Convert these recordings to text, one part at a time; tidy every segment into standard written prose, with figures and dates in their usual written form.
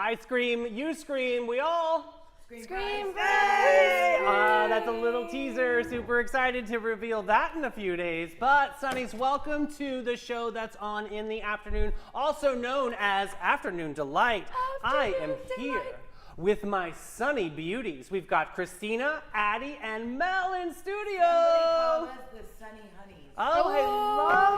I scream, you scream, we all Scream Hey! That's a little teaser. Super excited to reveal that in a few days. But Sunnies, welcome to the show that's on in the afternoon, also known as Afternoon Delight. I am here with my Sunny beauties. We've got Christina, Addie, and Mel in studio. Somebody called us the Sunny Honeys. Oh, I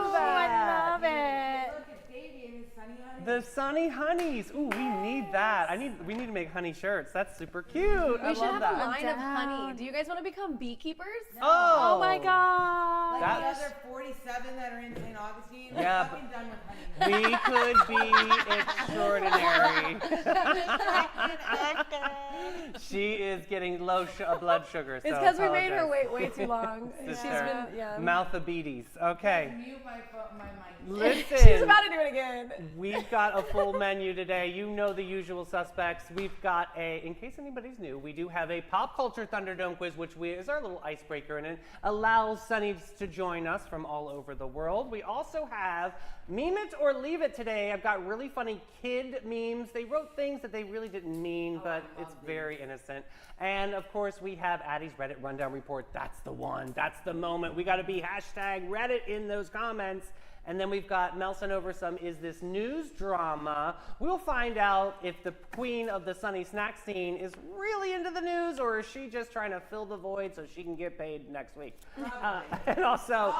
love that. I love it. Look, it's Davey and his Sunny Honeys. The Sunny Honeys. Ooh, we need that. We need to make honey shirts. That's super cute. I We should love have that. a line of honey. Do you guys want to become beekeepers? Oh, Oh my god. Like That's- the other 47 that are in St. Augustine, Yeah, we're fucking done with honey. We could be extraordinary. She is getting low blood sugar. It's so because we made her apologize. wait way too long. She's Sister. been, yeah. Mouthabetes. Okay. Mute my mic. Listen. She's about to do it again. We've got a full menu today. You know the usual suspects. We've got in case anybody's new, we do have a pop culture Thunderdome quiz, which is our little icebreaker, and it allows Sunnies to join us from all over the world. We also have Meme It or Leave It today. I've got really funny kid memes. They wrote things that they really didn't mean, but it's very innocent. And of course, we have Addie's Reddit Rundown Report. That's the one. That's the moment. We got to be hashtag Reddit in those comments. And then we've got Mel sent over some Is This News drama. We'll find out if the queen of the Sunny snack scene is really into the news or is she just trying to fill the void so she can get paid next week. And also,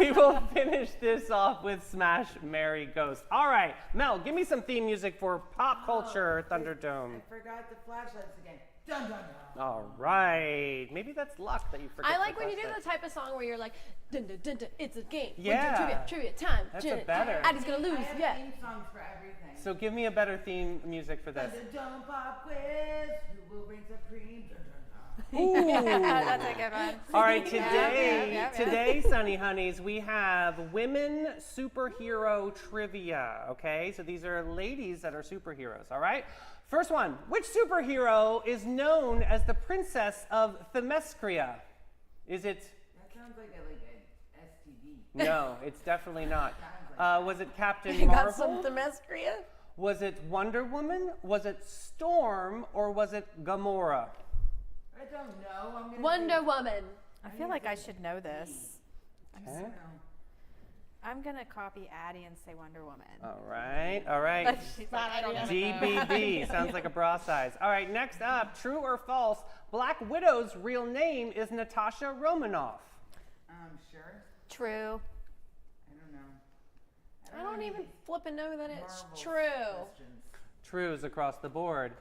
we will finish this off with Smash, Marry, Ghost. All right, Mel, give me some theme music for Pop Culture Thunderdome. I forgot the flashlights again. Dun dun dun. All right. Maybe that's luck that you forget. I like the when you do flashlight. the type of song where you're like, dun, dun, dun, dun, it's a game. Yeah. Trivia time. That's Dun, a better. Addie's gonna lose. I have Yeah. theme songs for everything. So give me a better theme music for Dun this. dun dun pop quiz. Who will reign supreme? Dun dun dun. Ooh. That's a good one. All right, today, yeah. today, Sunny Honeys, we have women superhero trivia, okay? So these are ladies that are superheroes, all right? First one, which superhero is known as the Princess of Themyscira? Is it, That sounds like an STD. no, it's definitely not. Was it Captain You got some Marvel? Themyscira? Was it Wonder Woman? Was it Storm? Or was it Gamora? I don't know. I'm gonna Wonder say, Woman. I feel like I should know this. Okay. I'm gonna copy Addie and say Wonder Woman. All right, all right. She's like, I don't know. DBB sounds like a bra size. All right, next up, true or false? Black Widow's real name is Natasha Romanoff. Sure. True. I don't know. I don't even flippin' know that it's Marvel true. questions. Trues across the board.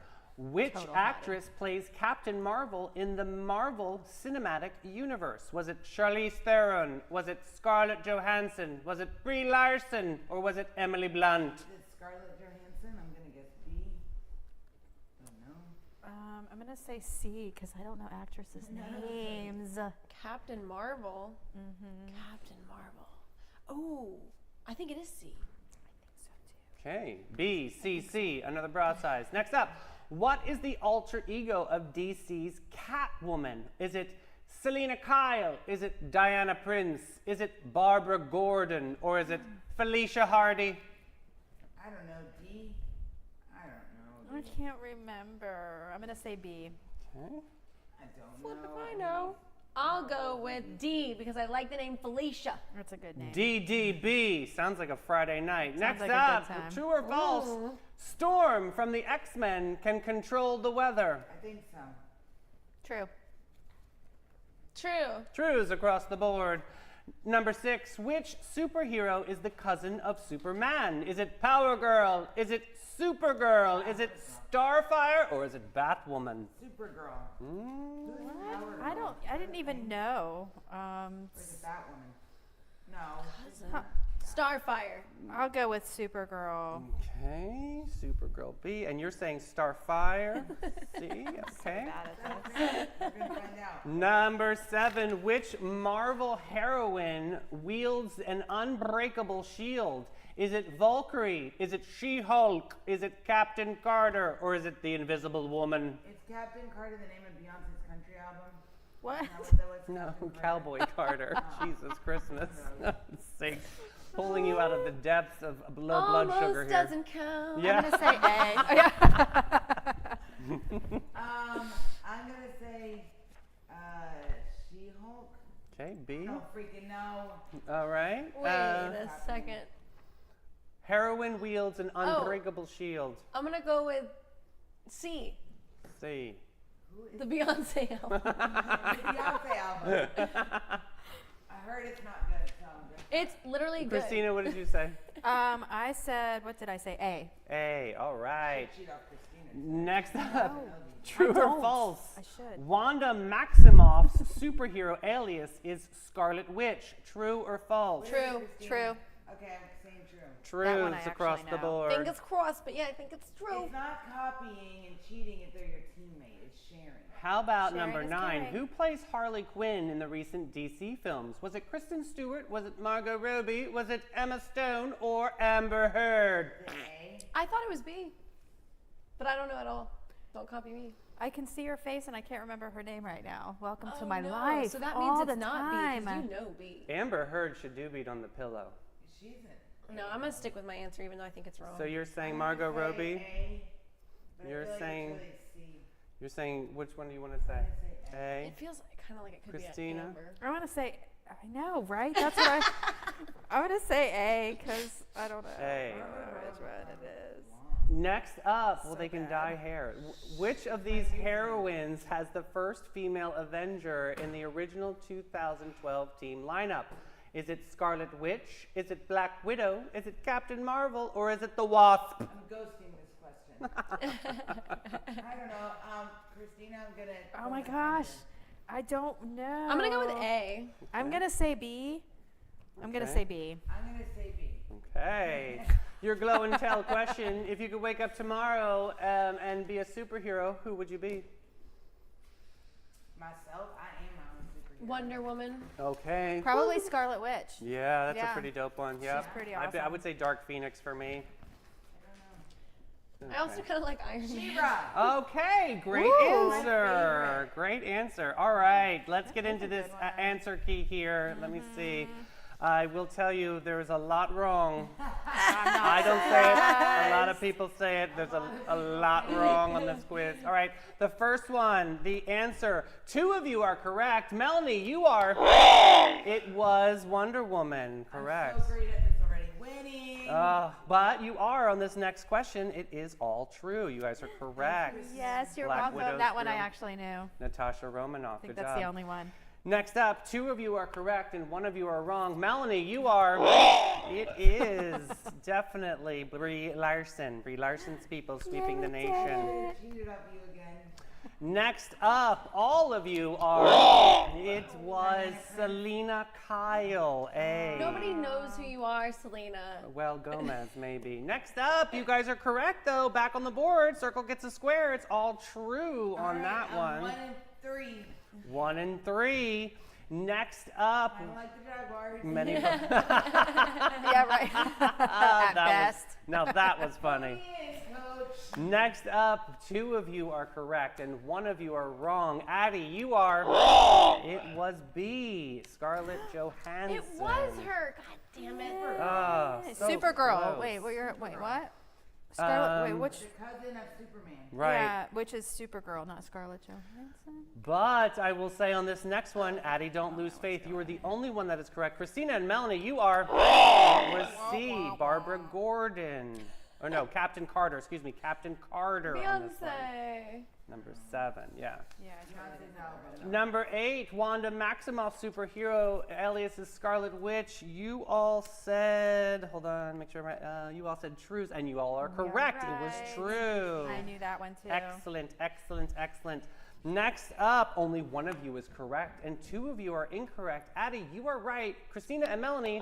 Which Total actress plays Captain Marvel in the Marvel Cinematic Universe? Was it Charlize Theron? Was it Scarlett Johansson? Was it Brie Larson? Or was it Emily Blunt? Is it Scarlett Johansson? I'm gonna guess B. Don't know. I'm gonna say C because I don't know actresses' names. Captain Marvel. Captain Marvel. Oh, I think it is C. Okay, B, C, C, another bra size. Next up, what is the alter ego of DC's Catwoman? Is it Selena Kyle? Is it Diana Prince? Is it Barbara Gordon? Or is it Felicia Hardy? I don't know. D. I don't know. I can't remember. I'm gonna say B. Okay. I don't Flip know. if I know. I'll go with D because I like the name Felicia. That's a good name. DDB, sounds like a Friday night. Next like a up, good time. true or false? Storm from the X-Men can control the weather. I think so. True. True. Trues across the board. Number 6, which superhero is the cousin of Superman? Is it Power Girl? Is it Supergirl? Is it Starfire? Or is it Batwoman? Supergirl. Mm. Who's Power I Girl? don't. I didn't even know. Or is it Batwoman? No. Huh. Starfire. I'll go with Supergirl. Okay, Supergirl B. And you're saying Starfire? C, okay. Bad at this. We're gonna find out. Number 7, which Marvel heroine wields an unbreakable shield? Is it Valkyrie? Is it She-Hulk? Is it Captain Carter? Or is it the Invisible Woman? It's Captain Carter, the name of Beyonce's country album. What? Is that what that was? No, Captain Carter? Cowboy Carter. Jesus Christmas. Sakes. Pulling you out of the depths of low blood sugar Almost here. doesn't count. Yeah. I'm gonna say A. Oh, yeah. I'm gonna say She-Hulk. Okay, B. No freaking no. All right. Wait a second. Heroine wields an unbreakable shield. I'm gonna go with C, C. the Beyonce album. Beyonce album. I heard it's not good, so I'm good. It's literally good. Christina, what did you say? I said, what did I say? A. A. All right. Cheat off Christina. Next up, No, true I or don't. false? I should. Wanda Maximoff's superhero alias is Scarlet Witch. True or false? True. True. Okay, I'm saying true. That one Truths I across actually the know. board. Fingers crossed, but yeah, I think it's true. It's not copying and cheating if they're your teammate. It's sharing. How about Sharing number is 9? caring. Who plays Harley Quinn in the recent DC films? Was it Kristen Stewart? Was it Margot Robbie? Was it Emma Stone or Amber Heard? A. I thought it was B, but I don't know at all. Don't copy me. I can see her face and I can't remember her name right now. Welcome to Oh, my no. life. So that all means the it's not time. B, because you know B. Amber Heard should do beat on the pillow. She's an No, I'm gonna stick with my answer, even though I think it's wrong. So you're saying I'm Margot gonna say Robbie? A, but I You're feel like it's saying- really C. You're saying which one do you want to say? I'm gonna say A. A. It feels kind of like it could Christina? be Amber. I want to say, I know, right? That's what I'm going to say A because I don't know. A. I don't know which one it is. Next up, well, So they can bad. dye hair. Which of these heroines has the first female Avenger in the original 2012 team lineup? Is it Scarlet Witch? Is it Black Widow? Is it Captain Marvel? Or is it the Wasp? I'm ghosting this question. I don't know. Christina, I'm gonna. Oh go my with gosh. Amber. I don't know. I'm gonna go with A. I'm going to say B. I'm going to Okay. say B. I'm gonna say B. Okay. Your glow and tell question. If you could wake up tomorrow and be a superhero, who would you be? Myself, I am my own superhero. Wonder Woman. Okay. Probably Scarlet Witch. Yeah, that's a Yeah. pretty dope one. Yeah. pretty I awesome. would say Dark Phoenix for me. I also Okay. kind of like Iron Man. She-Ra. Okay, great Woo! answer. Great answer. All right, let's get into this good one. answer key here. Let me see. I will tell you there's a lot wrong. I don't say it. A lot of people say it. There's a lot wrong on this quiz. All right, the first one, the answer. 2 of you are correct. Melanie, you are. It was Wonder Woman. Correct. I'm so great at this already. Winning. But you are on this next question. It is all true. You guys are correct. Yes, you're Black welcome. Widow's That one I real- actually knew. Natasha Romanoff. I think Good that's job. the only one. Next up, 2 of you are correct and 1 of you are wrong. Melanie, you are. It is definitely Brie Larson. Brie Larson's people sweeping the nation. I cheated up you again. Next up, all of you are. It was Selena Kyle. A. Nobody knows who you are, Selena. Well, Gomez, maybe. Next up, you guys are correct, though. Back on the board. Circle gets a square. It's all true on All that right, one. 1 and 3. 1 and 3. Next up, I don't like the Jaguars. many. Yeah, right. That At best. now that was funny. Win, coach. Next up, 2 of you are correct and 1 of you are wrong. Addie, you are. It was B. Scarlett Johansson. It was her. God damn it. Ah, so Supergirl. close. Wait, what? Scarlet. Wait, which? The cousin of Superman. Right. Yeah, which is Supergirl, not Scarlett Johansson. But I will say on this next one, Addie, don't lose faith. You are the only one that is correct. Christina and Melanie, you are. It was C. Barbara Gordon. Or no, Captain Carter. Excuse me, Captain Carter. On this one. Beyonce. Number 7. Yeah. Yeah, Number 8, Wanda Maximoff superhero alias is Scarlet Witch. You all said, hold on, make sure you all said trues, and you all are correct. It was right. true. I knew that one too. Excellent, excellent, excellent. Next up, only 1 of you is correct, and 2 of you are incorrect. Addie, you are right. Christina and Melanie,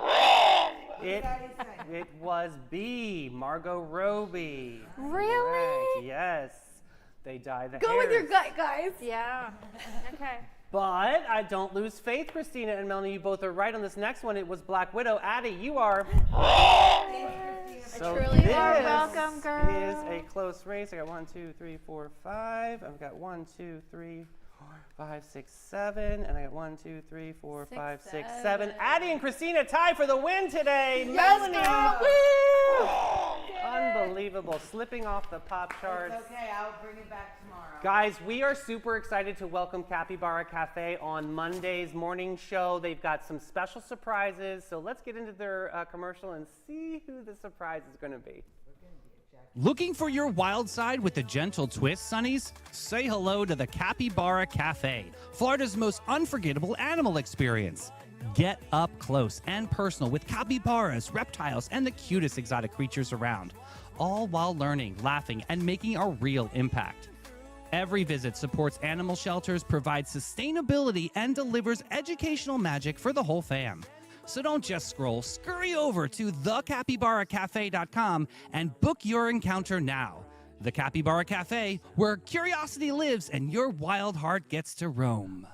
it was B. Margot Robbie. Really? Correct. Yes. They dye the Go with your hairs. gut, guys. Yeah. Okay. But I don't lose faith, Christina and Melanie. You both are right on this next one. It was Black Widow. Addie, you are. So truly this are. Welcome, is girl. a close race. I got 1, 2, 3, 4, 5. I've got 1, 2, 3, 5, 6, 7, and I got 1, 2, 3, 4, 6, 5, 6, 7. 7. Addie and Christina tie for the win today. Melanie, unbelievable, slipping off the pop charts. It's okay, I'll bring it back tomorrow. Guys, we are super excited to welcome Capybara Cafe on Monday's morning show. They've got some special surprises, so let's get into their commercial and see who the surprise is going to be. Looking for your wild side with a gentle twist, Sunnies? Say hello to the Capybara Cafe, Florida's most unforgettable animal experience. Get up close and personal with capybaras, reptiles, and the cutest exotic creatures around, all while learning, laughing, and making a real impact. Every visit supports animal shelters, provides sustainability, and delivers educational magic for the whole fam. So don't just scroll, scurry over to thecapybaracafe.com and book your encounter now. The Capybara Cafe, where curiosity lives and your wild heart gets to roam.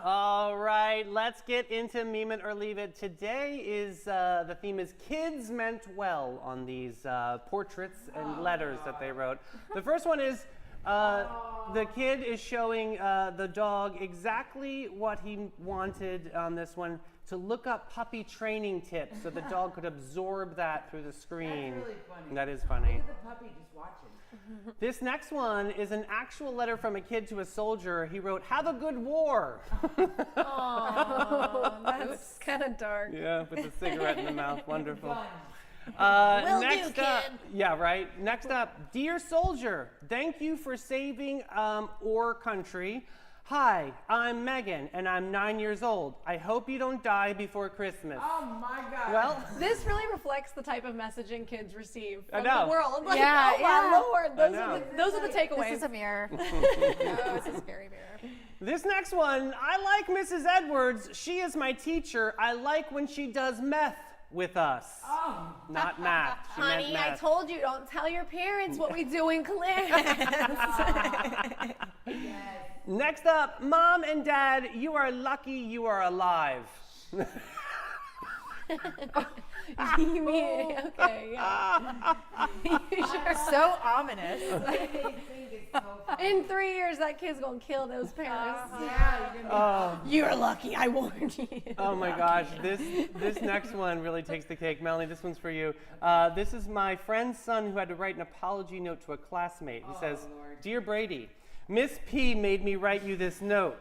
All right, let's get into Meme It or Leave It. Today is, the theme is Kids Meant Well on these portraits and letters that they wrote. The first one is, the kid is showing the dog exactly what he wanted on this one, to look up puppy training tips so the dog could absorb that through the screen. That's really funny. That is funny. Look at the puppy just watching. This next one is an actual letter from a kid to a soldier. He wrote, "Have a good war." Oh, that's kind of dark. Yeah, with a cigarette in the mouth. Wonderful. Will Next do, up, kid. yeah, right. Next up, dear soldier, thank you for saving our country. Hi, I'm Megan, and I'm 9 years old. I hope you don't die before Christmas. Oh my God. Well, This really reflects the type of messaging kids receive I from know. the world. Like, Yeah, oh my Lord, know. those are the This takeaways. is a mirror. Oh, it's a scary mirror. this next one, I like Mrs. Edwards. She is my teacher. I like when she does meth with us. Oh. Not math. She meant Honey, I meth. told you, don't tell your parents what we do in class. Yes. Next up, Mom and Dad, you are lucky you are alive. You mean, okay, yeah. You sure? So ominous. I think it's so funny. In 3 years, that kid's gonna kill those parents. Yeah, you're gonna be You're lucky, I warned you. Oh my gosh, this next one really takes the cake. Melanie, this one's for you. This is my friend's son who had to write an apology note to a classmate. He says, Lord. "Dear Brady, Miss P made me write you this note.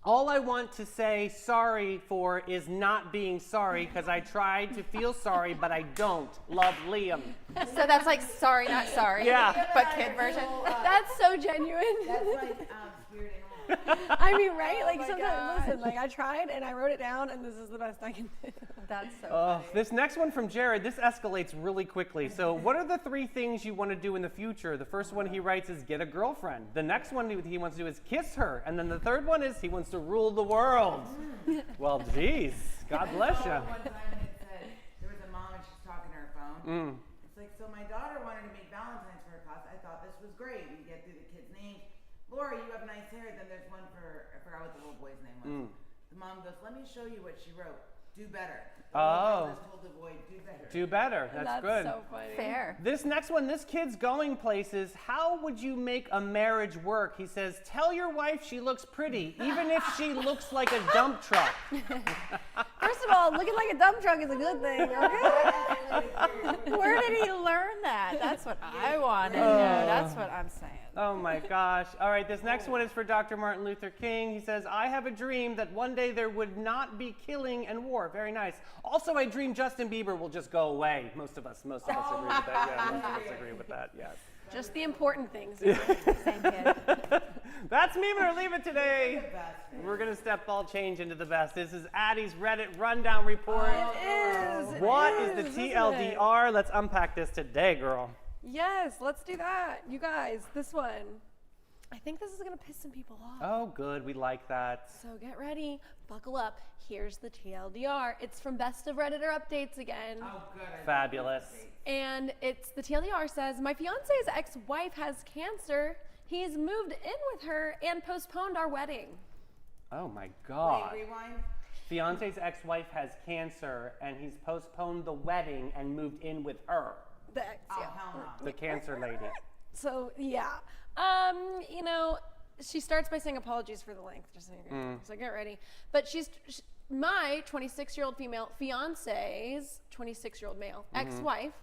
All I want to say sorry for is not being sorry because I tried to feel sorry, but I don't. Love, Liam." So that's like sorry, not sorry. Yeah. But kid version. That's so genuine. That's like spirit animal. I mean, right? Like my sometimes, God. listen, like I tried and I wrote it down, and this is the best I can do. That's so Oh, this next one from Jared, this escalates really quickly. So what are the 3 things you want to do in the future? The first one he writes is get a girlfriend. The next one he wants to do is kiss her. And then the third one is he wants to rule the world. Well, geez, God bless you. One time it said, there was a mom and she's talking to her phone. It's like, so my daughter wanted to make Valentine's for her class. I thought this was great. You get through the kids' names. Laura, you have nice hair. Then there's one for, I forgot what the little boy's name was. The mom goes, let me show you what she wrote. Do better. The little girl Oh. just told the boy, do better. Do better. That's good. so funny. fair. This next one, this kid's going places. How would you make a marriage work? He says, tell your wife she looks pretty, even if she looks like a dump truck. First of all, looking like a dump truck is a good thing, okay? Where did he learn that? That's what I want to know. That's what I'm saying. Oh my gosh. All right, this next one is for Dr. Martin Luther King. He says, I have a dream that one day there would not be killing and war. Very nice. Also, I dream Justin Bieber will just go away. Most of us agree with that. Yeah, most of us agree with that, yes. Just the important things. Same kid. That's Meme It or Leave It today. We're going to step ball change into the best. This is Addie's Reddit Rundown Report. What is the TLDR? Let's unpack this today, girl. Yes, let's do that. You guys, this one. I think this is going to piss some people off. Oh, good. We like that. So get ready, buckle up. Here's the TLDR. It's from Best of Redditor Updates again. Oh, good. I Fabulous. And it's the TLDR says, my fiance's ex-wife has cancer. He's moved in with her and postponed our wedding. Oh my God. Wait, rewind. Fiance's ex-wife has cancer and he's postponed the wedding and moved in with her, The ex, Oh, yeah. hell no. the cancer lady. So yeah, you know, she starts by saying apologies for the length, just so you know. So get ready. But my 26-year-old female fiance's 26-year-old male ex-wife,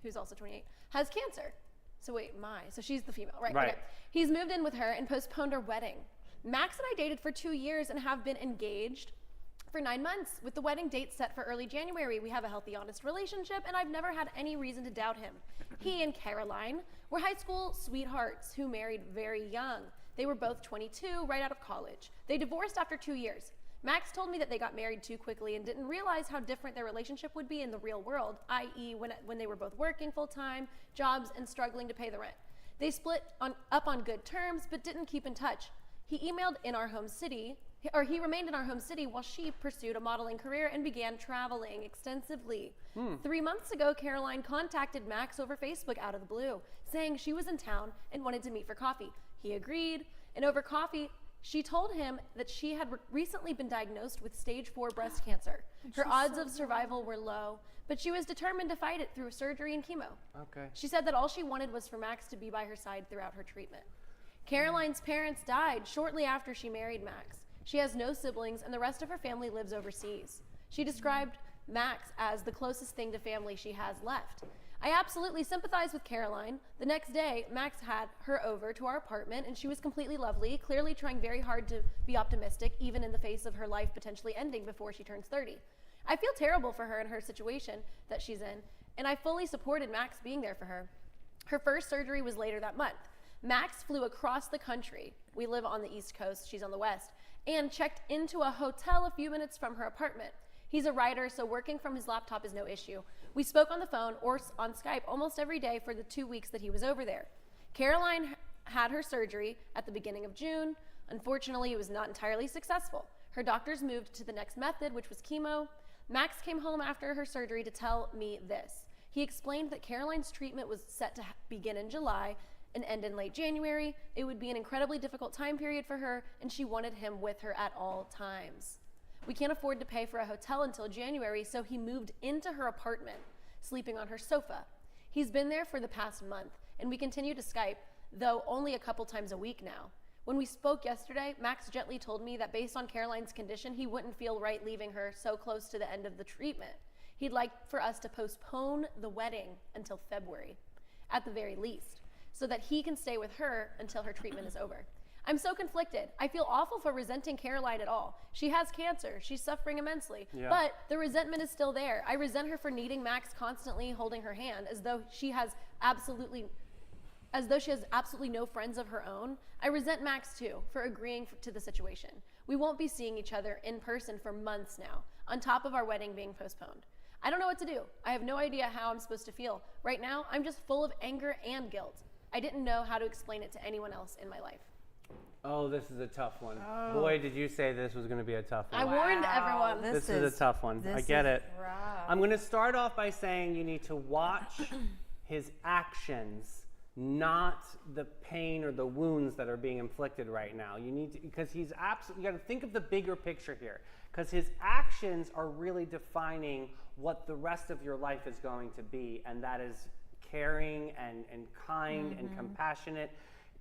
who's also 28, has cancer. So wait, so she's the female, right? Right. Okay. He's moved in with her and postponed our wedding. Max and I dated for 2 years and have been engaged for 9 months with the wedding date set for early January. We have a healthy, honest relationship, and I've never had any reason to doubt him. He and Caroline were high school sweethearts who married very young. They were both 22, right out of college. They divorced after 2 years. Max told me that they got married too quickly and didn't realize how different their relationship would be in the real world, i.e. when they were both working full-time jobs and struggling to pay the rent. They split up on good terms, but didn't keep in touch. He remained in our home city while she pursued a modeling career and began traveling extensively. 3 months ago, Caroline contacted Max over Facebook out of the blue, saying she was in town and wanted to meet for coffee. He agreed, and over coffee, she told him that she had recently been diagnosed with stage 4 breast cancer. Her odds of survival were low, but she was determined to fight it through surgery and chemo. Okay. She said that all she wanted was for Max to be by her side throughout her treatment. Caroline's parents died shortly after she married Max. She has no siblings, and the rest of her family lives overseas. She described Max as the closest thing to family she has left. I absolutely sympathize with Caroline. The next day, Max had her over to our apartment, and she was completely lovely, clearly trying very hard to be optimistic, even in the face of her life potentially ending before she turns 30. I feel terrible for her and her situation that she's in, and I fully supported Max being there for her. Her first surgery was later that month. Max flew across the country. We live on the East Coast, she's on the West, and checked into a hotel a few minutes from her apartment. He's a writer, so working from his laptop is no issue. We spoke on the phone or on Skype almost every day for the 2 weeks that he was over there. Caroline had her surgery at the beginning of June. Unfortunately, it was not entirely successful. Her doctors moved to the next method, which was chemo. Max came home after her surgery to tell me this. He explained that Caroline's treatment was set to begin in July and end in late January. It would be an incredibly difficult time period for her, and she wanted him with her at all times. We can't afford to pay for a hotel until January, so he moved into her apartment, sleeping on her sofa. He's been there for the past month, and we continue to Skype, though only a couple times a week now. When we spoke yesterday, Max gently told me that based on Caroline's condition, he wouldn't feel right leaving her so close to the end of the treatment. He'd like for us to postpone the wedding until February, at the very least, so that he can stay with her until her treatment is over. I'm so conflicted. I feel awful for resenting Caroline at all. She has cancer. She's suffering immensely. Yeah. But the resentment is still there. I resent her for needing Max constantly holding her hand as though she has absolutely no friends of her own. I resent Max too for agreeing to the situation. We won't be seeing each other in person for months now, on top of our wedding being postponed. I don't know what to do. I have no idea how I'm supposed to feel. Right now, I'm just full of anger and guilt. I didn't know how to explain it to anyone else in my life. Oh, this is a tough one. Boy, did you say this was going to be a tough one. I warned everyone. This is a tough one. I get it. I'm going to start off by saying you need to watch his actions, not the pain or the wounds that are being inflicted right now. You need to, because he's absolutely, you got to think of the bigger picture here, because his actions are really defining what the rest of your life is going to be, and that is caring and kind and compassionate.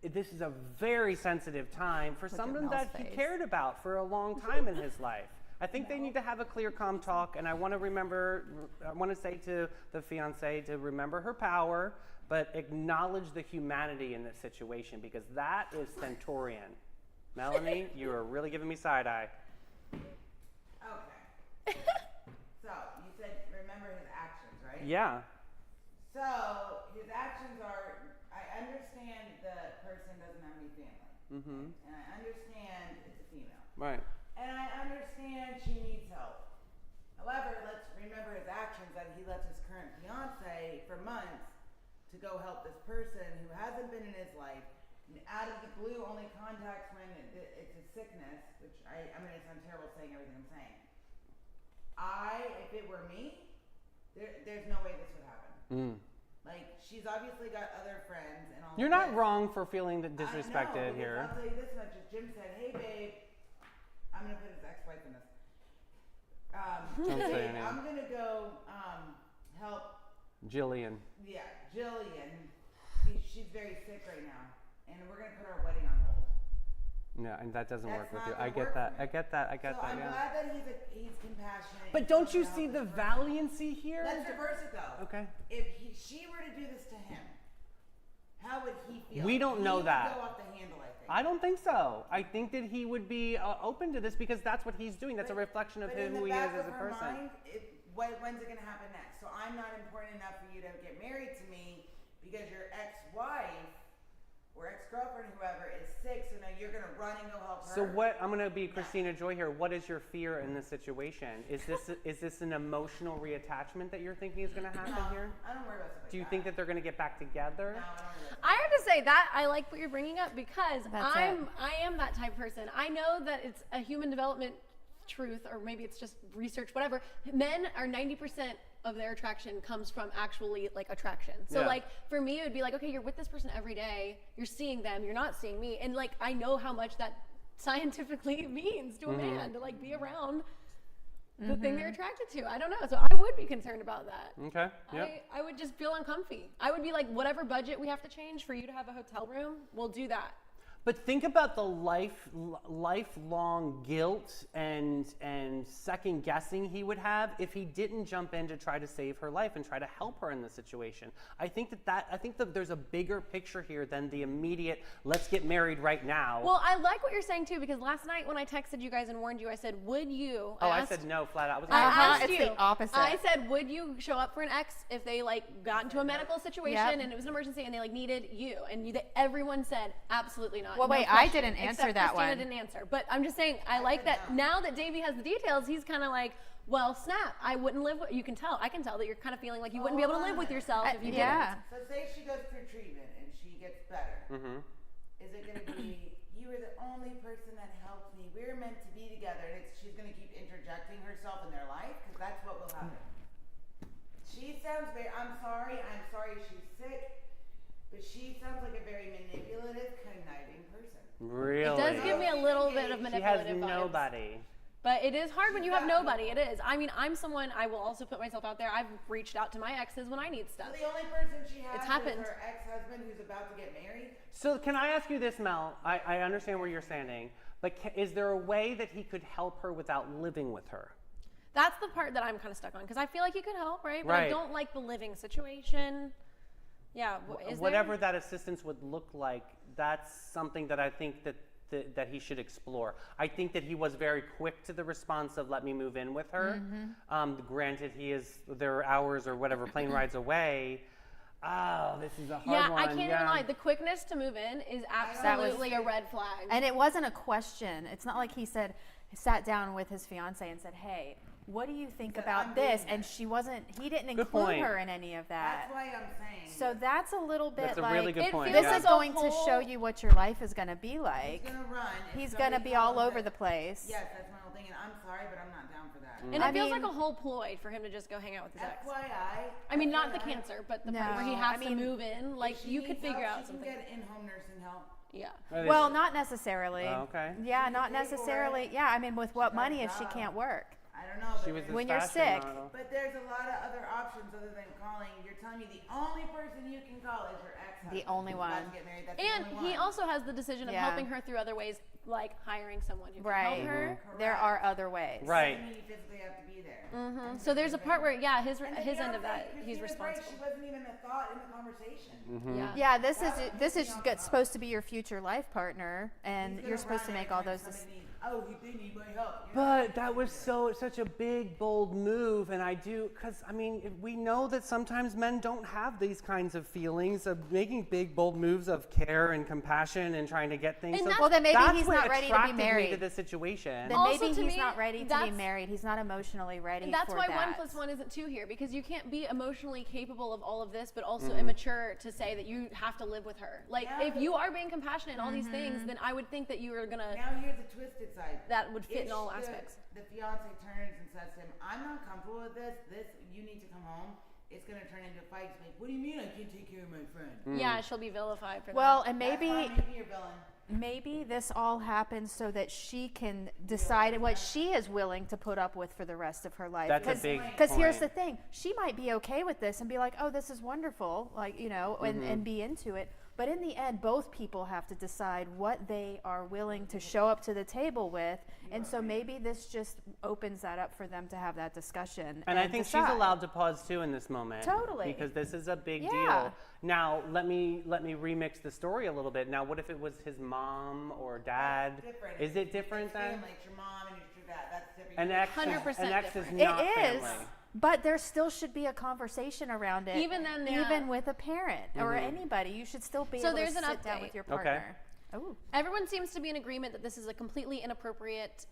This is a very sensitive time for someone that he cared about for a long time in his life. I think they need to have a clear, calm talk, and I want to say to the fiancée to remember her power, but acknowledge the humanity in this situation, because that is Centaurian. Melanie, you are really giving me side eye. Okay. So, you said remember his actions, right? Yeah. So, his actions are, I understand the person doesn't have any family. Mm-hmm. And I understand it's a female. Right. And I understand she needs help. However, let's remember his actions, that he left his current fiance for months to go help this person who hasn't been in his life, and out of the blue only contacts when it's a sickness, which I'm going to sound terrible saying everything I'm saying. If it were me, there's no way this would happen. Like, she's obviously got other friends and all. You're of not this. wrong for feeling disrespected I know, here. I'll tell you this much: as Jim said, "Hey, babe," I'm gonna put his ex-wife in this. Don't say "Babe, her name. I'm gonna go help." Jillian. Yeah, Jillian. She's very sick right now, and we're gonna put our wedding on hold. No, and that doesn't work That's with not you. gonna I get work that. for I me. get that. I get So that. I'm Yeah. glad that he's compassionate. But and don't wants you to help see this the person. valiancy here? Let's reverse it though. Okay. If she were to do this to him, how would he feel? We don't know He would that. go off the handle, I think. I don't think so. I think that he would be open to this because that's what he's doing. That's a reflection of But him, in who the he is back as of a her person. Mind, when's it going to happen next? So I'm not important enough for you to get married to me because your ex-wife or ex-girlfriend, whoever, is sick. So now you're going to run and go help her. So what? I'm going to be Christina Joy here. What is your fear in this situation? Is this an emotional reattachment that you're thinking is going to happen here? I don't worry about stuff like Do you think that they're going to get back together? No, I don't worry about I have to say that I like what you're bringing up because That's I am that type of person. I know that it's a human development truth, or maybe it's just research, whatever. Men are 90% of their attraction comes from actually like attraction. So Yeah. like for me, it would be like, okay, you're with this person every day, you're seeing them, you're not seeing me, and like I know how much that scientifically means to a man to like be around the thing they're attracted to. I don't know, so I would be concerned about that. Okay. Yep. I would just feel uncomfy. I would be like, whatever budget we have to change for you to have a hotel room, we'll do that. But think about the lifelong guilt and second guessing he would have if he didn't jump in to try to save her life and try to help her in this situation. I think that there's a bigger picture here than the immediate let's get married right now. Well, I like what you're saying too, because last night when I texted you guys and warned you, I said, would you? I said no flat out. I asked it's you. the opposite. I said, would you show up for an ex if they like got into a medical situation Yep. and it was an emergency and they like needed you? And everyone said absolutely not. Well, no wait, I question, didn't answer except that Christina one. didn't answer. But I'm just saying, I like that now that Davey has the details, he's kind of like, well, snap, I wouldn't live with, you can tell, I can tell that you're kind of feeling like you wouldn't be able to live with yourself if you yeah. So say she goes through treatment and she gets better. Mm-hmm. Is it going to be, you were the only person that helped me. We were meant to be together. And she's going to keep interjecting herself in their life because that's what will happen. She sounds very, I'm sorry she's sick. But she sounds like a very manipulative, conniving person. Really? It does give me a little bit of She has manipulative vibes. nobody. But it is hard when you have got- nobody. It is. I mean, I'm someone, I will also put myself out there. I've reached out to my exes when I need stuff. So the only person she has It's is happened. her ex-husband who's about to get married. So can I ask you this, Mel? I understand where you're standing, but is there a way that he could help her without living with her? That's the part that I'm kind of stuck on because I feel like he could help, right? But I Right. don't like the living situation. Yeah. Is Whatever there? that assistance would look like, that's something that I think that he should explore. I think that he was very quick to the response of let me move in with her. Granted, there are hours or whatever plane rides away. Oh, this is a hard Yeah, one. I can't even lie. The quickness to move in is absolutely a red flag. And it wasn't a question. It's not like he sat down with his fiance and said, hey, what do you think said, about "I'm this? doing And it." he didn't Good include point. her in any of that. That's why I'm saying. So that's a little bit That's a like, really good it point. feels this yeah. is like a going to whole- show you what your life is going to be like. he's gonna run. and He's somebody going to be all calls over it- the place. Yes, that's my whole thing, and I'm sorry, but I'm not down for that. and it I feels mean- like a whole ploy for him to just go hang out with his ex. FYI. I mean, not the FYI, cancer, but the No, part where he I has to mean, move in. Like, if she you could needs figure help, out something. She can get in-home nursing help. Yeah. Well, not necessarily. Oh, okay. Yeah, not Pay for it. necessarily. Yeah, I mean, with what got a money if she job. can't work? I don't know. She but was there's- this When you're fashion sick. model. But there's a lot of other options other than calling. You're telling me the only person you can call is your ex-husband. The only who's about one. to get married. That's And the only he one. also has the decision of Yeah. helping her through other ways, like hiring someone who can Right. help her. There are other ways. Right. Doesn't mean you physically have to be there. So there's a part where, yeah, his And to his be end of honest, that, Christina's he's right, responsible. She wasn't even a thought in the conversation. Yeah. Yeah, this is supposed to be your future life partner, and He's you're gonna supposed to run make all anytime those. somebody needs- oh, they need my help. But that was such a big, bold move, and because I mean, we know that sometimes men don't have these kinds of feelings of making big, bold moves of care and compassion and trying to get things. And So that's- Well, then maybe that's he's what not ready to be attracted me married. to this situation. Then Also, maybe to he's me, not ready to be that's- married. He's not emotionally ready And that's for why that. 1 + 1 isn't 2 here, because you can't be emotionally capable of all of this, but also Mm-hmm. immature to say that you have to live with her. Like, Yeah, if but- you are being compassionate in all these Mm-hmm. things, then I would think that you are gonna. Now here's the twisted side. That would fit If in all the- aspects. The fiance turns and says to him, "I'm not comfortable with this. You need to come home." It's gonna turn into a fight. He's like, "What do you mean I can't take care of my friend?" Yeah, she'll be vilified for Well, that. and That's maybe fine, make me your villain. maybe this all happens so that she can decide what she is willing to put up with for the rest of her life. That's a big Because here's the point. thing, she might be okay with this and be like, "Oh, this is wonderful," like and be into it. But in the end, both people have to decide what they are willing to show up to the table with. And so maybe this just opens that up for them to have that discussion. And I think decide. she's allowed to pause too in this moment. Totally. Because this is a big Yeah. deal. Now, let me remix the story a little bit. Now, what if it was his mom or dad? Different. Is it different it's then? Family. It's your mom and it's your dad. That's different. An ex, 100% an ex is different. not It is, family. but there still should be a conversation around it. Even then, yeah. even with a parent or anybody, you should still be So able there's to an sit down update. with your Okay. partner. Oh, Everyone seems to be in agreement that this is a completely inappropriate,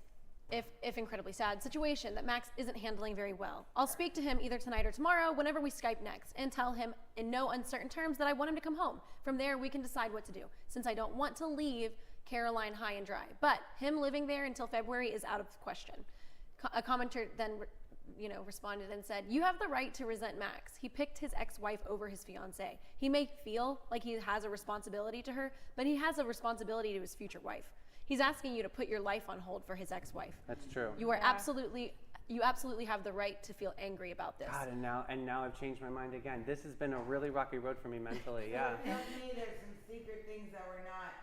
if incredibly sad, situation that Max isn't handling very well. I'll speak to him either tonight or tomorrow, whenever we Skype next, and tell him in no uncertain terms that I want him to come home. From there, we can decide what to do, since I don't want to leave Caroline high and dry. But him living there until February is out of the question. A commenter then responded and said, "You have the right to resent Max. He picked his ex-wife over his fiance. He may feel like he has a responsibility to her, but he has a responsibility to his future wife. He's asking you to put your life on hold for his ex-wife. That's true. You absolutely have the right to feel angry about this." God, and now I've changed my mind again. This has been a really rocky road for me mentally. Yeah. It tells me there's some secret things that were not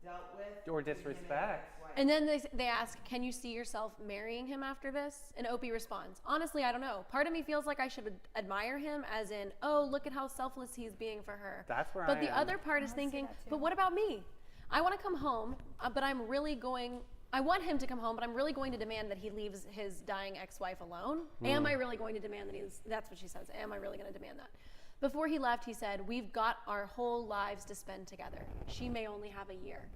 dealt with. Or between him and his disrespect. ex-wife. And then they ask, "Can you see yourself marrying him after this?" And Opie responds, "Honestly, I don't know. Part of me feels like I should admire him, as in, oh, look at how selfless he's being for her. That's where But I the am. other part is thinking, that too. but what about me? I want to come home, but I want him to come home, but I'm really going to demand that he leaves his dying ex-wife alone. Am I really going to demand that that's what she says. Am I really going to demand that? Before he left, he said, "We've got our whole lives to spend together. She may only have a year."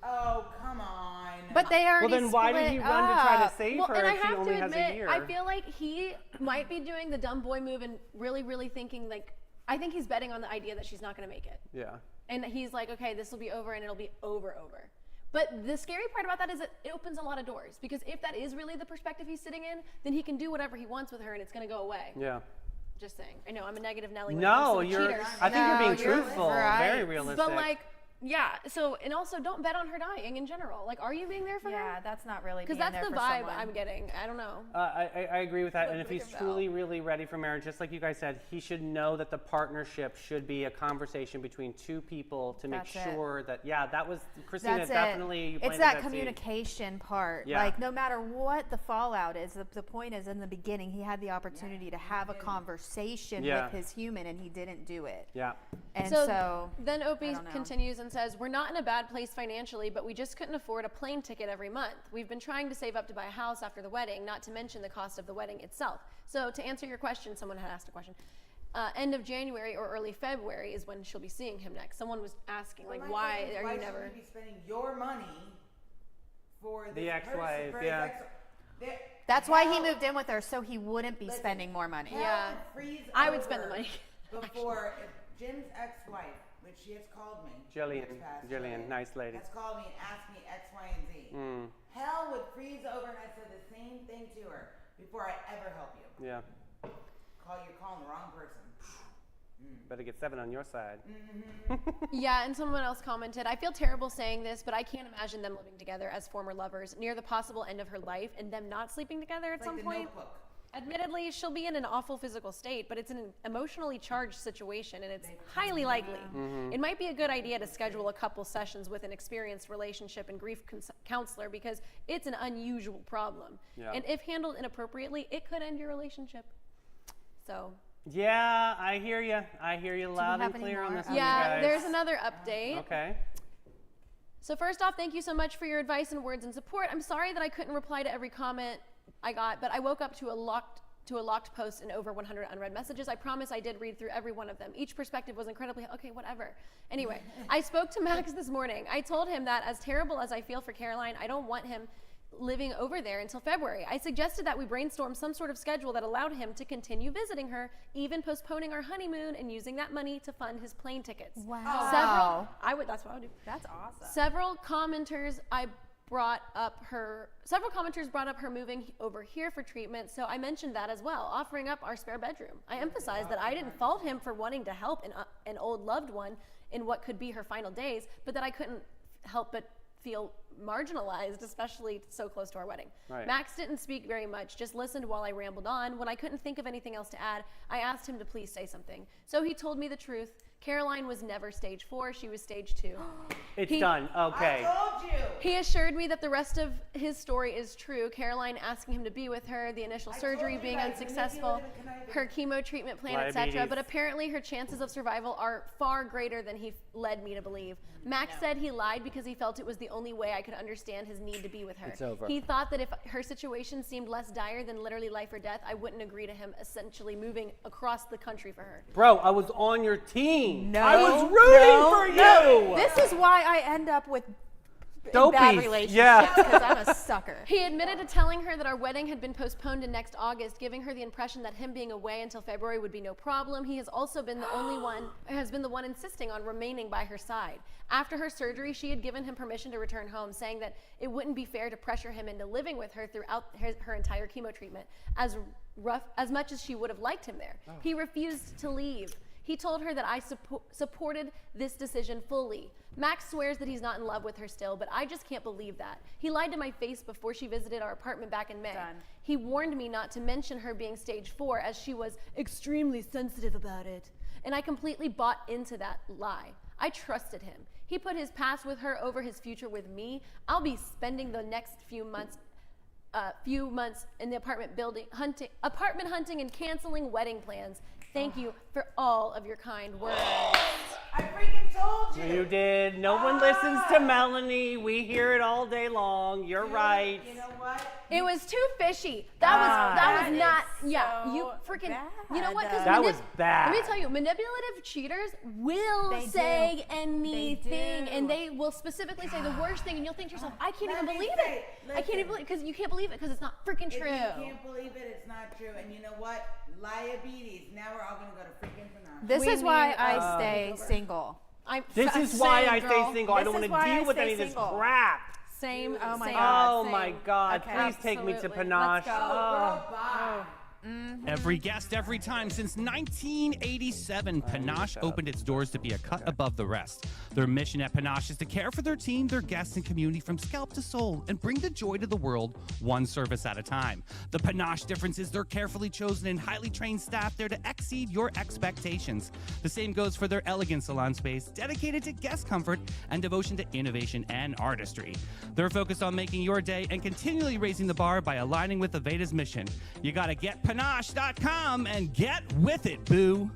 Oh, come on. but they already Well, then why did he split run to try to up. save Well, her and I if she have only to has a admit, year? I feel like he might be doing the dumb boy move and really, really thinking like, I think he's betting on the idea that she's not going to make it. Yeah. And he's like, okay, this will be over and it'll be over. But the scary part about that is it opens a lot of doors, because if that is really the perspective he's sitting in, then he can do whatever he wants with her and it's going to go away. Yeah. Just saying. I know I'm a negative Nelly. When No, it comes to you're. cheaters. I think you're being No, you're truthful. right. Very realistic. But like, yeah. So, and also don't bet on her dying in general. Like, are you being there for Yeah, her? that's not really Because being that's there the for vibe someone. I'm getting. I don't know. I agree with that. And if he's Think about- truly, really ready for marriage, just like you guys said, he should know that the partnership should be a conversation between two people to make That's it. sure that, yeah, that was, Christina, That's definitely. you it. It's planted that seed. communication part. Yeah. Like, no matter what the fallout is, the point is in the beginning, he had the opportunity to have a conversation Yeah. with his human, and he didn't do it. Yeah. And so, then Opie don't know. continues and says, "We're not in a bad place financially, but we just couldn't afford a plane ticket every month. We've been trying to save up to buy a house after the wedding, not to mention the cost of the wedding itself." So to answer your question, someone had asked a question. End of January or early February is when she'll be seeing him next. Someone was asking, Well, like, my why thing is, are why you should never? you be spending your money for The this ex-wife, person, for his yeah. that's why he hell- moved in with her, so he wouldn't be Listen, spending more money. hell Yeah. would freeze I would spend the over money, before if Jim's ex-wife, which she has called me, Jillian, years past, Jillian, nice lady. has called me and asked me X, Y, and Z. Hell would freeze over, and I said the same thing to her before I ever help you. Yeah. You're calling the wrong person. Better get 7 on your side. Yeah, and someone else commented, "I feel terrible saying this, but I can't imagine them living together as former lovers near the possible end of her life and them not sleeping together at It's some like the point." Notebook. Admittedly, she'll be in an awful physical state, but it's an emotionally charged situation, and it's highly likely. It might be a good idea to schedule a couple sessions with an experienced relationship and grief counselor, because it's an unusual problem. Yeah. And if handled inappropriately, it could end your relationship. So, Yeah, I hear you. I hear you loud have and any clear on more? this one, yeah, you guys. there's another update. Okay. So first off, thank you so much for your advice and words and support. I'm sorry that I couldn't reply to every comment I got, but I woke up to a locked post and over 100 unread messages. I promise I did read through every one of them. Each perspective was incredibly, okay, whatever. Anyway, I spoke to Max this morning. I told him that as terrible as I feel for Caroline, I don't want him living over there until February. I suggested that we brainstorm some sort of schedule that allowed him to continue visiting her, even postponing our honeymoon and using that money to fund his plane tickets. Wow. That's what I would do. That's awesome. Several commenters brought up her moving over here for treatment, so I mentioned that as well, offering up our spare bedroom. I emphasized that I didn't fault him for wanting to help an old loved one in what could be her final days, but that I couldn't help but feel marginalized, especially so close to our wedding. Right. Max didn't speak very much, just listened while I rambled on. When I couldn't think of anything else to add, I asked him to please say something. So he told me the truth. Caroline was never stage 4, she was stage 2. It's done. Okay. I told you. He assured me that the rest of his story is true. Caroline asking him to be with her, the initial surgery you being guys, unsuccessful, manipulative and conniving. her chemo treatment plan, etc. Diabetes. But apparently her chances of survival are far greater than he led me to believe. Max said he lied because he felt it was the only way I could understand his need to be with her. It's over. He thought that if her situation seemed less dire than literally life or death, I wouldn't agree to him essentially moving across the country for her. Bro, I was on your team. No, I was rooting no, for no. you. This is why I end up with Dopies, bad relationships, yeah. because I'm a sucker. He admitted to telling her that our wedding had been postponed to next August, giving her the impression that him being away until February would be no problem. He has also been the one insisting on remaining by her side. After her surgery, she had given him permission to return home, saying that it wouldn't be fair to pressure him into living with her throughout her entire chemo treatment, as much as she would have liked him there. He refused to leave. He told her that I supported this decision fully. Max swears that he's not in love with her still, but I just can't believe that. He lied to my face before she visited our apartment back in May. Done. He warned me not to mention her being stage 4 as she was extremely sensitive about it. And I completely bought into that lie. I trusted him. He put his past with her over his future with me. I'll be spending the next few months in the apartment hunting and canceling wedding plans. Thank you for all of your kind words. I freaking told you. You did. No one listens to Melanie. We hear it all day long. You're right. You know what? It was too fishy. That was not. is Yeah, so you freaking. bad. You know what? 'Cause That was bad. Let me tell you, manipulative cheaters will They say do. anything, They do. and they will specifically say the worst thing, and you'll think to yourself, "I can't even Let me believe say, it. I can't even listen. believe because you can't believe it because it's not freaking If true." you can't believe it, it's not true. And you know what? Diabetes. Now we're all gonna go to freaking Panache. This We is why need I a stay makeover. single. This is why I Same, stay girl. single. I This don't is want to why I deal with stay any of this single. crap. Same. Oh my same, God. Oh my same. God. Okay. Please take me to Absolutely. Panache. Let's go. Oh. Bye. Every guest, every time. Since 1987, Panache opened its doors to be a cut above the rest. Their mission at Panache is to care for their team, their guests, and community from scalp to soul and bring the joy to the world one service at a time. The Panache difference is their carefully chosen and highly trained staff there to exceed your expectations. The same goes for their elegant salon space, dedicated to guest comfort and devotion to innovation and artistry. They're focused on making your day and continually raising the bar by aligning with Aveda's mission. You gotta get Panache.com and get with it, boo.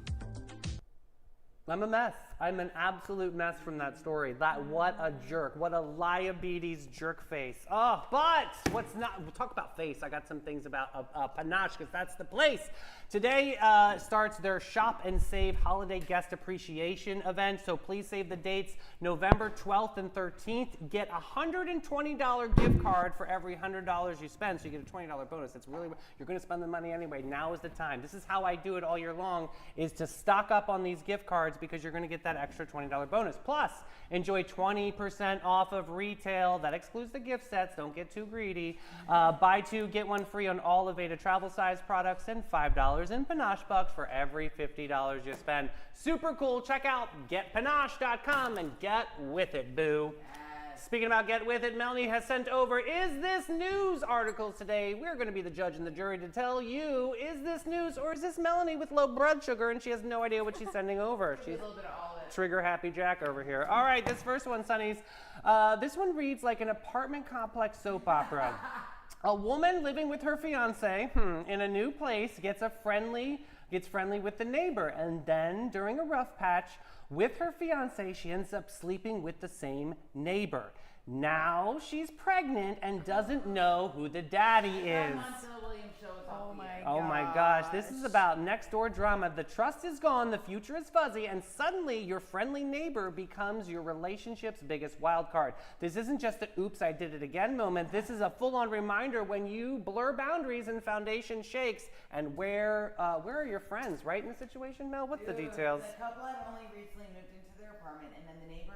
I'm a mess. I'm an absolute mess from that story. What a jerk. What a diabetes jerk face. Oh, but what's not, we'll talk about face. I got some things about Panache because that's the place. Today starts their Shop and Save Holiday Guest Appreciation event. So please save the dates, November 12th and 13th. Get a $120 gift card for every $100 you spend. So you get a $20 bonus. It's really, you're going to spend the money anyway. Now is the time. This is how I do it all year long, is to stock up on these gift cards because you're going to get that extra $20 bonus. Plus, enjoy 20% off of retail. That excludes the gift sets. Don't get too greedy. Buy two, get one free on all Aveda travel size products and $5 in Panache bucks for every $50 you spend. Super cool. Check out getpanache.com and get with it, boo. Speaking about Get With It, Melanie has sent over Is This News articles today. We're going to be the judge and the jury to tell you, is this news or is this Melanie with low blood sugar and she has no idea what she's sending over? She's trigger happy Jack over here. All right, this first one, Sonnies. This one reads like an apartment complex soap opera. A woman living with her fiance in a new place gets friendly with the neighbor, and then during a rough patch with her fiance, she ends up sleeping with the same neighbor. Now she's pregnant and doesn't know who the daddy is. Oh my gosh, this is about next door drama. The trust is gone, the future is fuzzy, and suddenly your friendly neighbor becomes your relationship's biggest wild card. This isn't just an oops, I did it again moment. This is a full-on reminder when you blur boundaries and foundation shakes. And where are your friends, right, in the situation, Mel? What's the details? The couple had only recently moved into their apartment, and then the neighbor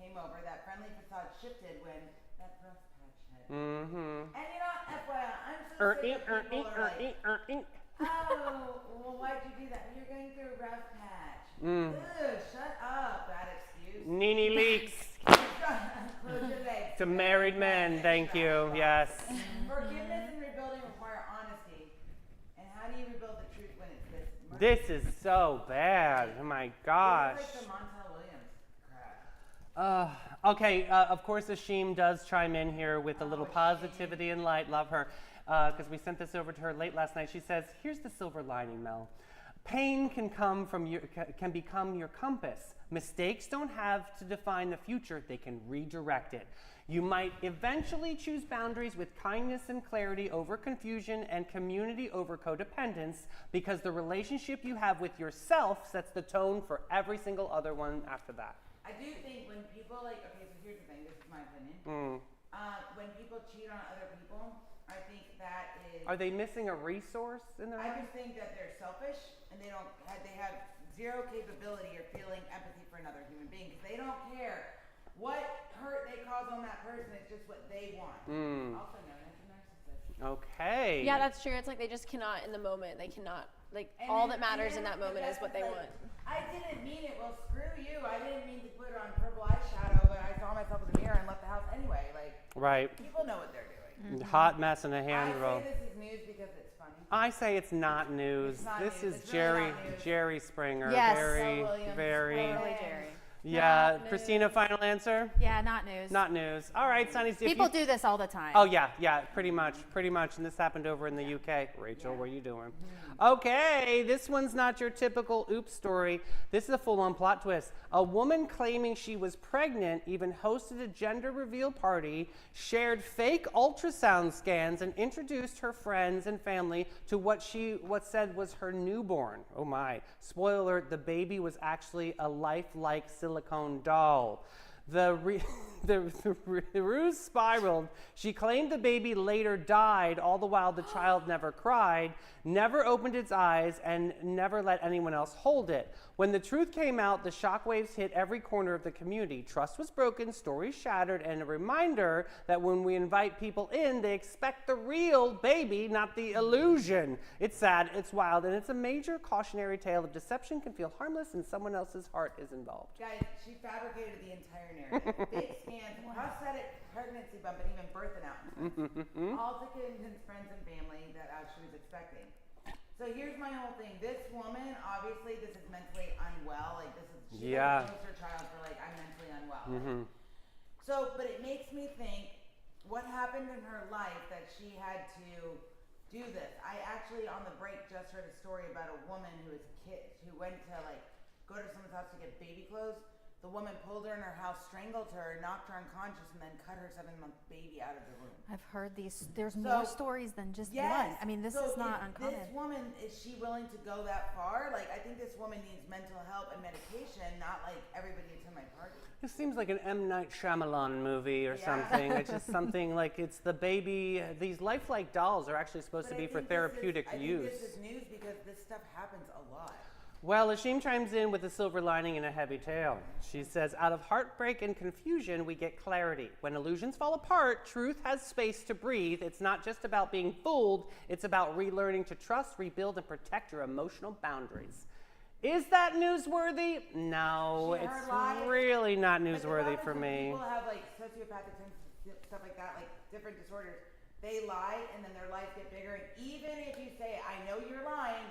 came over. That friendly facade shifted when that rough patch hit. Mm-hmm. And you know, FYI, I'm so sick of people are like, oh, well, why'd you do that? You're going through a rough patch. Ugh, shut up, bad excuse. Nene leaks Close your legs. to married men. Thank you. Yes. Forgiveness and rebuilding require honesty. And how do you rebuild the truth when it's this This is so bad. Oh my gosh. It's like the Montel Williams crap. Okay, of course, Ashim does chime in here with a little positivity and light. Love her. Because we sent this over to her late last night. She says, here's the silver lining, Mel. Pain can become your compass. Mistakes don't have to define the future. They can redirect it. You might eventually choose boundaries with kindness and clarity over confusion and community over codependence, because the relationship you have with yourself sets the tone for every single other one after that. I do think when people okay, so here's the thing, this is my opinion. When people cheat on other people, I think that is... Are they missing a resource in their I life? just think that they're selfish and they have zero capability or feeling empathy for another human being, because they don't care what hurt they cause on that person. It's just what they want. Also known as a narcissist. Okay. Yeah, that's true. It's like they just cannot in the moment. They cannot, like, And all then- that matters and in then that moment the is what best they is, want. I didn't mean it. Well, screw you. I didn't mean to put on purple eyeshadow, but I saw myself in the mirror and left the house anyway. Like, Right. people know what they're doing. Hot mess in a hand I roll. say this is news because it's funny. I say it's not news. It's not This news. is It's really not news. Jerry Springer. Yes. Very, Bill Williams, very. Totally, Jerry. Yeah. Not Christina, final answer? Yeah, not news. Not news. All right, Sonny. People do this all the time. Oh yeah, pretty much. And this happened over in the UK. Rachel, what are you doing? Okay, this one's not your typical oops story. This is a full-on plot twist. A woman claiming she was pregnant even hosted a gender reveal party, shared fake ultrasound scans, and introduced her friends and family to what said was her newborn. Oh my. Spoiler alert, the baby was actually a lifelike silicone doll. The ruse spiraled. She claimed the baby later died, all the while the child never cried, never opened its eyes, and never let anyone else hold it. When the truth came out, the shockwaves hit every corner of the community. Trust was broken, stories shattered, and a reminder that when we invite people in, they expect the real baby, not the illusion. It's sad, it's wild, and it's a major cautionary tale of deception can feel harmless and someone else's heart is involved. Guys, she fabricated the entire narrative. Fake scans, prosthetic pregnancy bump, and even birth announcements. All to convince friends and family that she was expecting. So here's my whole thing. This woman, obviously, this is mentally unwell. Like, she Yeah. chose her child for, like, I'm mentally unwell. So, but it makes me think, what happened in her life that she had to do this? I actually, on the break, just heard a story about a woman who went to, like, go to someone's house to get baby clothes. The woman pulled her in her house, strangled her, knocked her unconscious, and then cut her 7-month baby out of the room. I've heard these. There's So- more stories than just one. I mean, this So is not if uncommon. This woman, is she willing to go that far? Like, I think this woman needs mental help and medication, not like everybody attend my party. This seems like an M. Night Shyamalan movie or Yeah. something. It's just something like it's the baby. These lifelike dolls are actually supposed But to I be for think therapeutic I use. think this is news because this stuff happens a lot. Well, Ashim chimes in with a silver lining and a heavy tale. She says, out of heartbreak and confusion, we get clarity. When illusions fall apart, truth has space to breathe. It's not just about being fooled, it's about relearning to trust, rebuild, and protect your emotional boundaries. Is that newsworthy? No, She it's heard lies. really not But the newsworthy problem for is when me. People have like sociopathic tendencies, stuff like that, like different disorders. They lie and then their lives get bigger. And even if you say, I know you're lying,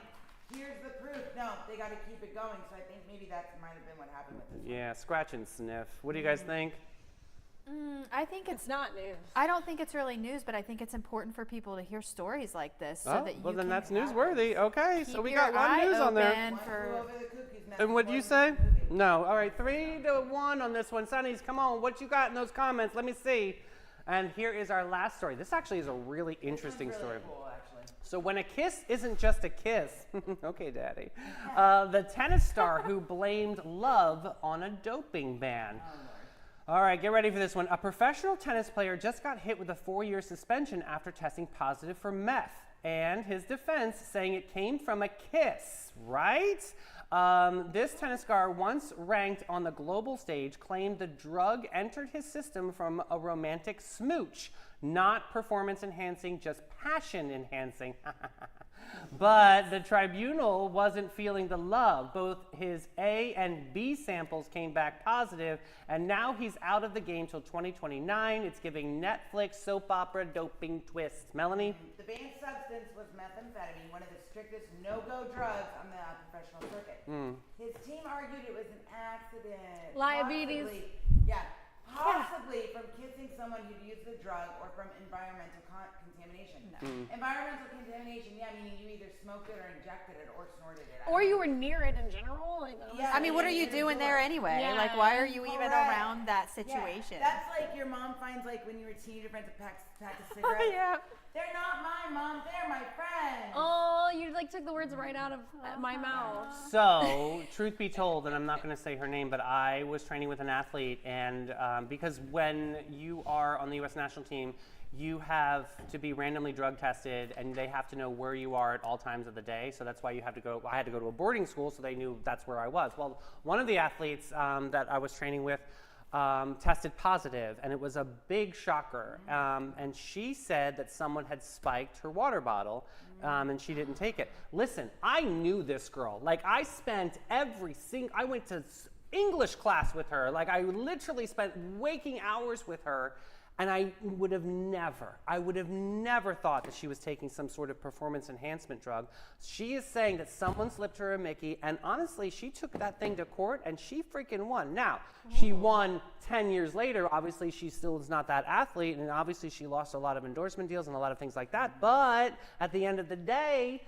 here's the proof. No, they got to keep it going. So I think maybe that might have been what happened with this. Yeah, scratch and sniff. What do you guys think? I think It's not news. I don't think it's really news, but I think it's important for people to hear stories like this so that you well, then can that's newsworthy. Okay, so keep we your got one eye news on there. open One for- flew over the cuckoo's nest. And what do you wasn't say? a movie. No. All right, 3-1 on this one. Sonny's, come on. What you got in those comments? Let me see. And here is our last story. This actually is a really interesting This one's story. really cool, actually. So when a kiss isn't just a kiss, okay, Daddy, the tennis star who blamed love on a doping ban. All right, get ready for this one. A professional tennis player just got hit with a 4-year suspension after testing positive for meth. And his defense saying it came from a kiss, right? This tennis star, once ranked on the global stage, claimed the drug entered his system from a romantic smooch, not performance enhancing, just passion enhancing. But the tribunal wasn't feeling the love. Both his A and B samples came back positive, and now he's out of the game till 2029. It's giving Netflix soap opera doping twist. Melanie? The banned substance was methamphetamine, one of the strictest no-go drugs on the professional circuit. His team argued it was an accident. Liabilities. Possibly from kissing someone who'd used the drug or from environmental contamination. Environmental contamination, meaning you either smoked it or injected it or snorted it. Or you were near it in general. Like, Yeah. I mean, what are you doing there anyway? Yeah. Like, why are you even Correct. around that Yeah, situation? that's like your mom finds like when you were a teenager friends a pack of cigarettes. Yeah. They're not mine, Mom. They're my friends. Oh, you like took the words right out of my mouth. So, truth be told, and I'm not going to say her name, but I was training with an athlete, and because when you are on the U.S. national team, you have to be randomly drug tested, and they have to know where you are at all times of the day. So that's why you have to go. I had to go to a boarding school, so they knew that's where I was. Well, one of the athletes that I was training with tested positive, and it was a big shocker. And she said that someone had spiked her water bottle, and she didn't take it. Listen, I knew this girl. Like, I spent I went to English class with her. Like, I literally spent waking hours with her. And I would have never thought that she was taking some sort of performance enhancement drug. She is saying that someone slipped her a Mickey, and honestly, she took that thing to court and she freaking won. Now, she won 10 years later. Obviously, she still is not that athlete, and obviously she lost a lot of endorsement deals and a lot of things like that. But at the end of the day,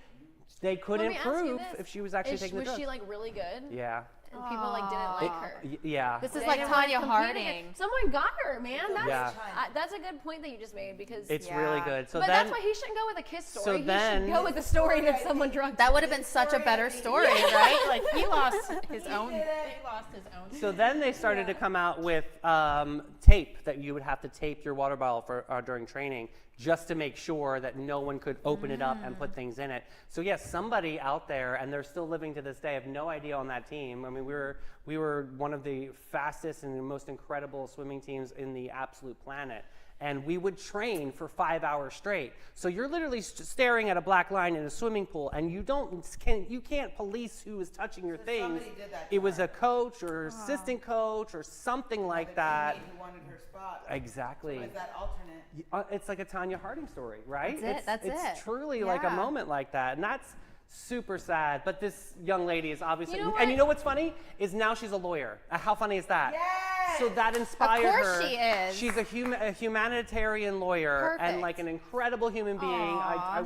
they couldn't prove if she was actually taking the drugs. Was she like really good? Yeah. And people like didn't like her. Yeah. This is They like didn't wanna Tanya compete Harding. against- Someone got her, man. That's, Yeah. that's a good point that you just made because. It's really good. So but then, that's why he shouldn't go with a kiss story. so he then- should go with the story that someone drugged. That would have been such a better story, right? Like, he lost his own. did it. He lost his own. So then they started to come out with tape that you would have to tape your water bottle for during training, just to make sure that no one could open it up and put things in it. So yes, somebody out there, and they're still living to this day. I have no idea on that team. I mean, we were one of the fastest and most incredible swimming teams in the absolute planet. And we would train for 5 hours straight. So you're literally staring at a black line in a swimming pool, and you can't police who is touching your things. somebody did that to It was her. a coach or assistant coach or something like that. Who wanted her spot. Exactly. Was that alternate? It's like a Tanya Harding story, right? That's it's it. truly like a Yeah. moment like that, and that's super sad. But this young lady is obviously, You know and you what? know what's funny is now she's a lawyer. How funny is that? Yes! So that inspired course her. she is. She's a humanitarian lawyer and like an incredible human being. I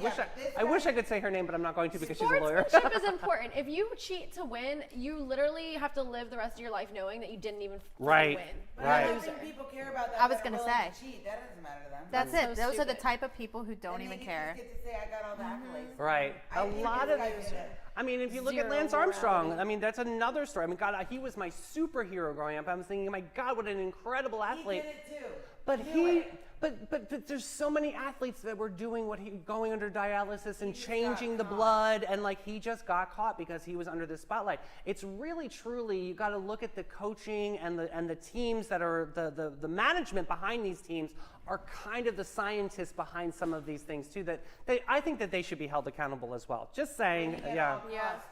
wish I could say her name, but I'm not going to because she's a lawyer. Sportsmanship is important. If you cheat to win, you literally have to live the rest of your life knowing that you didn't even Right. win. But Right. I don't think people care about that. I was They're gonna willing to say. cheat. That doesn't matter to them. That's So it. Those are the stupid. type of people who don't And even they care. just get to say, I got all the accolades. Right. I A think lot this of guy did it. I mean, if you look at Zero Lance Armstrong, morality. I mean, that's another story. I mean, God, he was my superhero growing up. I was thinking, my God, what an incredible He athlete. did it too. But Knew it. but there's so many athletes that were doing going under dialysis and just changing the got caught. blood, and like he just got caught because he was under the spotlight. It's really truly you got to look at the coaching and the teams that are the management behind these teams are kind of the scientists behind some of these things too. That I think that they should be held accountable as well. Just saying, yeah.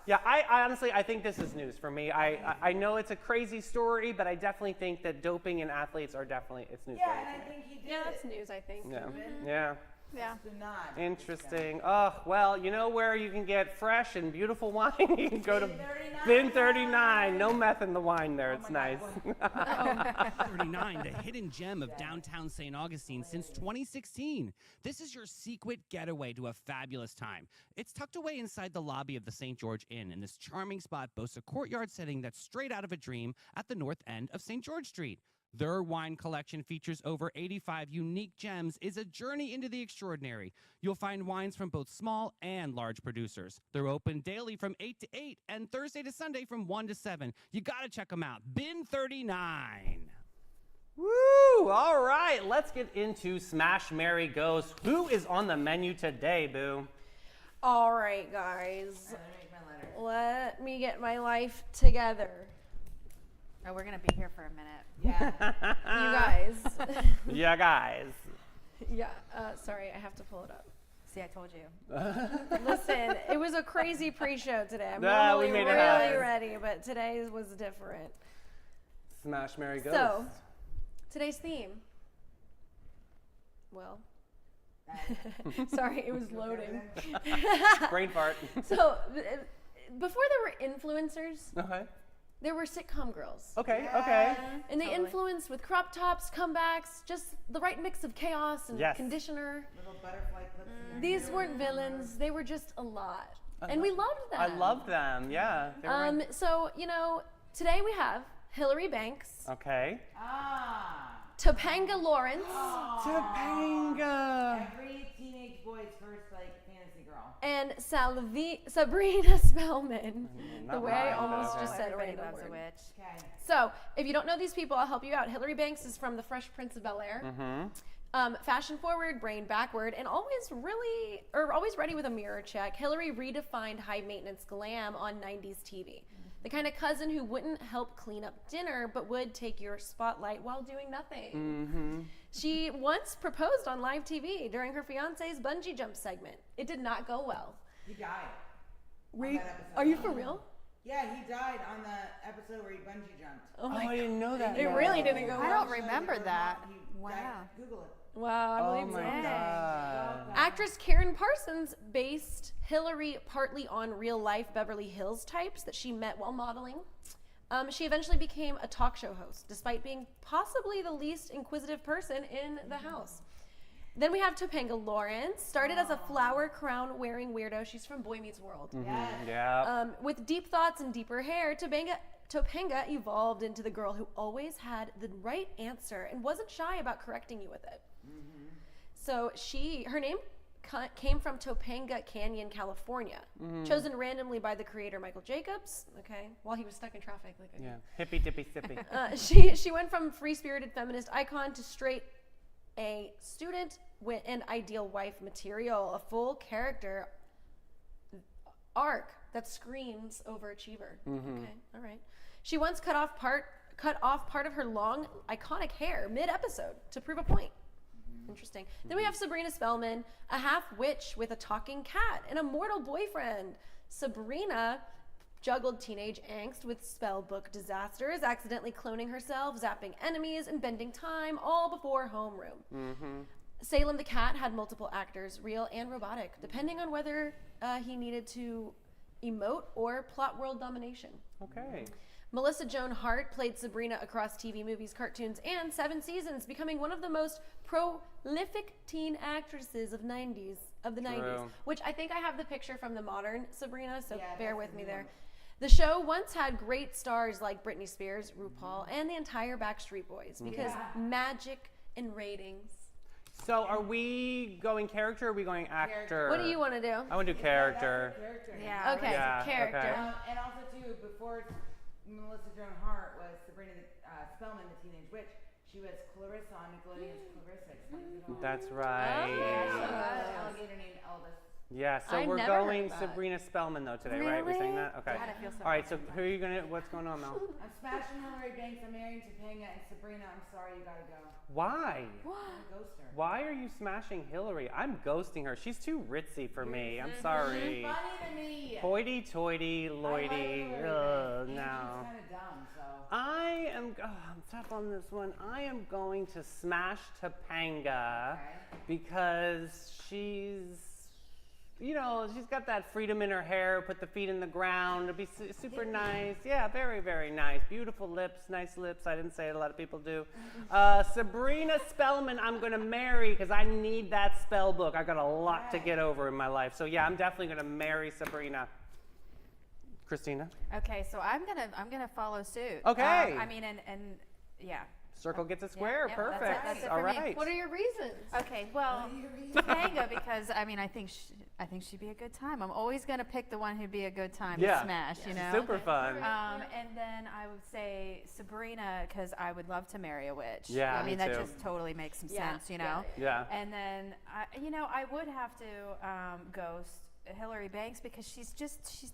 Yeah, I honestly, I think this is news for me. I know it's a crazy story, but I definitely think that doping in athletes are definitely, it's news. Yeah, and I think he did Yeah, it. that's news, I think. Yeah, yeah. Yeah. Do not. Interesting. Oh, well, you know where you can get fresh and beautiful wine? You can go to Bin 39. Bin 39. No meth in the wine there. It's my nice. God, 39, the hidden gem of downtown St. Augustine since 2016. This is your secret getaway to a fabulous time. It's tucked away inside the lobby of the St. George Inn, and this charming spot boasts a courtyard setting that's straight out of a dream at the north end of St. George Street. Their wine collection features over 85 unique gems, is a journey into the extraordinary. You'll find wines from both small and large producers. They're open daily from 8 to 8 and Thursday to Sunday from 1 to 7. You gotta check them out. Bin 39. Woo! All right, let's get into Smash, Mary, Goes. Who is on the menu today, Boo? All right, guys. Let me make my letter. Let me get my life together. Oh, we're gonna be here for a minute. Yeah. You guys. Yeah, guys. Yeah, sorry, I have to pull it up. See, I told you. Listen, it was a crazy pre-show today. I'm Yeah, we normally made it really happen. ready, but today was different. Smash, Mary, Ghost. So, today's theme. Well, sorry, it was loading. Brain fart. So, before there were influencers, Okay. there were sitcom girls. Okay. Okay. And they Totally. influenced with crop tops, comebacks, just the right mix of chaos and Yes. conditioner. Little butterfly clips in their These hair. weren't villains, they were just a lot. And we loved them. I loved them. Yeah. they were in- So, today we have Hillary Banks, Okay. Ah. Topanga Lawrence, Topanga. Every teenage boy's first fantasy girl. and Sabrina Spellman. Not The way mine, I almost but just okay. said a Everybody random loves a word. witch. Okay. So, if you don't know these people, I'll help you out. Hillary Banks is from The Fresh Prince of Bel-Air. Fashion forward, brain backward, and always ready with a mirror check. Hillary redefined high maintenance glam on 90s TV. The kind of cousin who wouldn't help clean up dinner, but would take your spotlight while doing nothing. She once proposed on live TV during her fiance's bungee jump segment. It did not go well. He died. Re- that episode. Are you for real? Yeah, he died on the episode where he bungee jumped. Oh Oh, my I didn't know that. It really didn't go I well. don't remember that. He Wow. died. Google it. Wow, I Oh believe my so. god. Actress Karen Parsons based Hillary partly on real-life Beverly Hills types that she met while modeling. She eventually became a talk show host, despite being possibly the least inquisitive person in the house. Then we have Topanga Lawrence, started as a flower crown wearing weirdo. She's from Boy Meets World. Yes. Yeah. With deep thoughts and deeper hair, Topanga evolved into the girl who always had the right answer and wasn't shy about correcting you with it. So her name came from Topanga Canyon, California, chosen randomly by the creator Michael Jacobs. Okay, while he was stuck in traffic, like Yeah. Hippy dippy sippy. she went from free-spirited feminist icon to straight A student and ideal wife material, a full character arc that screams overachiever. Okay, all right. She once cut off part of her long, iconic hair mid-episode to prove a point. Interesting. Then we have Sabrina Spellman, a half witch with a talking cat and a mortal boyfriend. Sabrina juggled teenage angst with spell book disasters, accidentally cloning herself, zapping enemies, and bending time, all before homeroom. Salem the cat had multiple actors, real and robotic, depending on whether he needed to emote or plot world domination. Okay. Melissa Joan Hart played Sabrina across TV, movies, cartoons, and 7 seasons, becoming one of the most prolific teen actresses of the 90s, which I think I have the picture from the modern Sabrina, so Yeah, bear that's with the me new there. one. The show once had great stars like Britney Spears, RuPaul, and the entire Backstreet Boys because magic and ratings. So are we going character or are we going actor? What do you want to do? I want to do character. Character. Yeah. Okay, Yeah, character. okay. And also too, before Melissa Joan Hart was Sabrina Spellman, the Teenage Witch, she was Clarissa on Nickelodeon's Clarissa Explains It All. That's right. Yeah, she was an alligator named Elvis. Yeah, so I've we're never heard going of that. Sabrina Spellman though today, right? We're saying that? Okay. God, I feel so All right, so who are you gonna? What's going on, Mel? I'm smashing Hillary Banks. I'm marrying Topanga and Sabrina. I'm sorry, you gotta go. Why? I'm gonna ghost her. Why are you smashing Hillary? I'm ghosting her. She's too ritzy for me. I'm sorry. She's funny to me. Hoity-toity, I like loity. Hillary Banks. Ugh, And no. She's kind of dumb, so. I'm tough on this one. I am going to smash Topanga Okay. because she's got that freedom in her hair, put the feet in the ground, it'd be super nice. Yeah, very, very nice. Beautiful lips, nice lips. I didn't say it, a lot of people do. Sabrina Spellman, I'm going to marry because I need that spell book. I got a lot to get over in my life. So yeah, I'm definitely going to marry Sabrina. Christina? Okay, so I'm gonna follow suit. Okay. I mean, and yeah. Circle gets a square. yeah, Perfect. that's it All for me. right. What are your reasons? Okay, well, Topanga, because I mean, I think she'd be a good time. I'm always gonna pick the one who'd be a good time Yeah. to smash. You know. Super fun. And then I would say Sabrina because I would love to marry a witch. Yeah, I mean me that too. just totally makes some Yeah, sense, you know. Yeah. And then I would have to ghost Hillary Banks because she's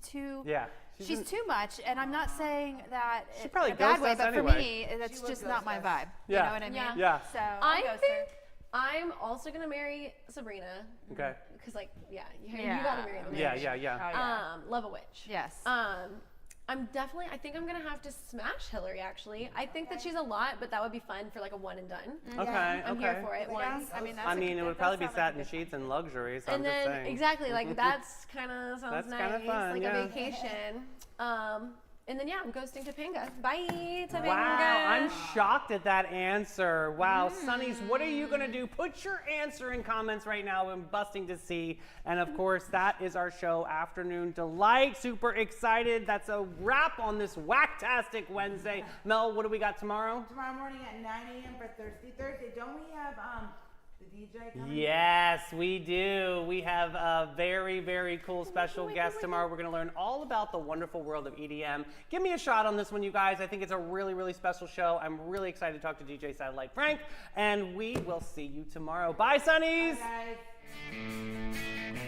too. Yeah. She's too much, and I'm not saying that She'd in probably a bad ghost way, us but for anyway. me, that's She would just not ghost my us. vibe. Yeah. You know what I mean? Yeah. Yeah. So I I'll ghost her. think I'm also gonna marry Sabrina. Okay. Because like, yeah, you Yeah. gotta marry the witch. Yeah. Love a witch. Yes. I think I'm gonna have to smash Hillary. Actually, I think that she's a lot, but that would be fun for like a one and done. Okay. I'm here for it once. I mean, I mean, it would probably be satin sheets and luxury. So And I'm just then saying. exactly like that's kind of sounds That's kinda nice, fun, like yeah. a vacation. And then I'm ghosting Topanga. Bye, Topanga. Wow, I'm shocked at that answer. Wow, Sunnies, what are you gonna do? Put your answer in comments right now. I'm busting to see. And of course, that is our show, Afternoon Delight. Super excited. That's a wrap on this Whacktastic Wednesday. Mel, what do we got tomorrow? Tomorrow morning at 9 a.m. for Thirsty Thursday. Don't we have the DJ coming? Yes, we do. We have a very, very cool special guest tomorrow. We're going to learn all about the wonderful world of EDM. Give me a shot on this one, you guys. I think it's a really, really special show. I'm really excited to talk to DJ Satellite Frank, and we will see you tomorrow. Bye, Sunnies! Bye, guys.